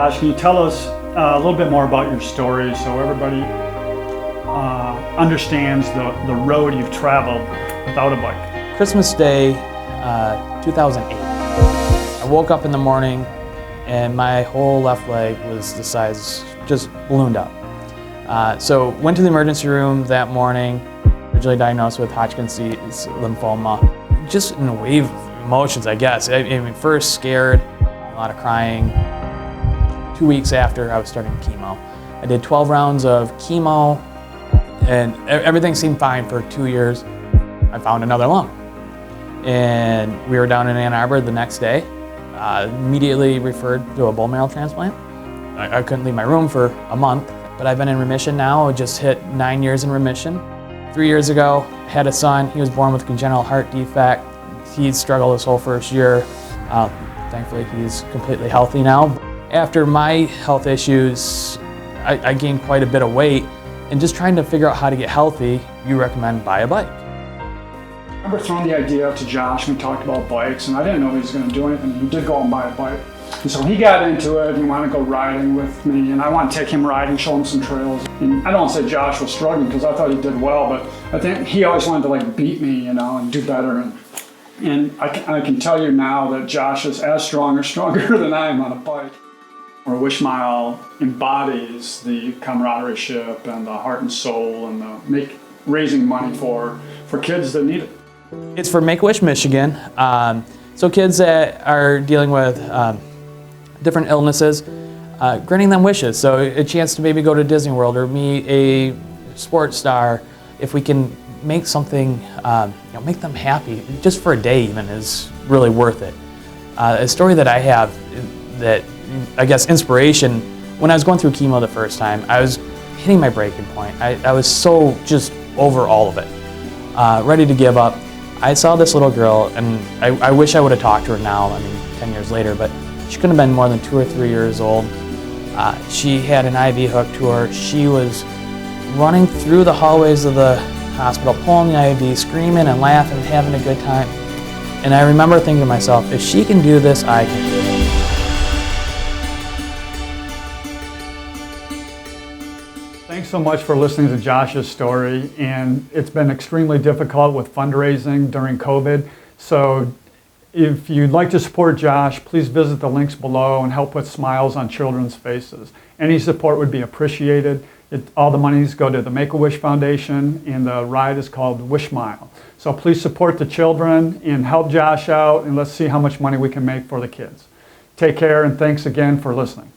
Josh, can you tell us a little bit more about your story so everybody understands the road you've traveled without a bike? Christmas Day, 2008. I woke up in the morning and my whole left leg was the size, just ballooned up. So went to the emergency room that morning, originally diagnosed with Hodgkin's disease lymphoma. Just in a wave of emotions, I guess. I mean, first scared, a lot of crying. 2 weeks after, I was starting chemo. I did 12 rounds of chemo, and everything seemed fine for 2 years. I found another lung. And we were down in Ann Arbor the next day, immediately referred to a bone marrow transplant. I couldn't leave my room for a month, but I've been in remission now. I just hit 9 years in remission. 3 years ago, had a son. He was born with a congenital heart defect. He struggled his whole first year. Thankfully, he's completely healthy now. After my health issues, I gained quite a bit of weight, and just trying to figure out how to get healthy, you recommend buy a bike. I remember throwing the idea up to Josh when we talked about bikes, and I didn't know he was going to do anything. He did go and buy a bike. And so he got into it and he wanted to go riding with me, and I wanted to take him riding, show him some trails. And I don't want to say Josh was struggling because I thought he did well, but I think he always wanted to beat me, you know, and do better. And I can tell you now that Josh is as strong or stronger than I am on a bike. Or Wish Mile embodies the camaraderie and the heart and soul and the raising money for kids that need it. It's for Make-A-Wish Michigan. So kids that are dealing with different illnesses, granting them wishes. So a chance to maybe go to Disney World or meet a sports star. If we can make something, make them happy, just for a day even, is really worth it. A story that I have that, I guess, inspiration, when I was going through chemo the first time, I was hitting my breaking point. I was so just over all of it, ready to give up. I saw this little girl, and I wish I would have talked to her now, 10 years later, but she couldn't have been more than 2 or 3 years old. She had an IV hooked to her. She was running through the hallways of the hospital, pulling the IV, screaming and laughing, having a good time. And I remember thinking to myself, if she can do this, I can do it. Thanks so much for listening to Josh's story, and it's been extremely difficult with fundraising during COVID. So if you'd like to support Josh, please visit the links below and help put smiles on children's faces. Any support would be appreciated. All the monies go to the Make-A-Wish Foundation, and the ride is called Wish Mile. So please support the children and help Josh out, and let's see how much money we can make for the kids. Take care, and thanks again for listening.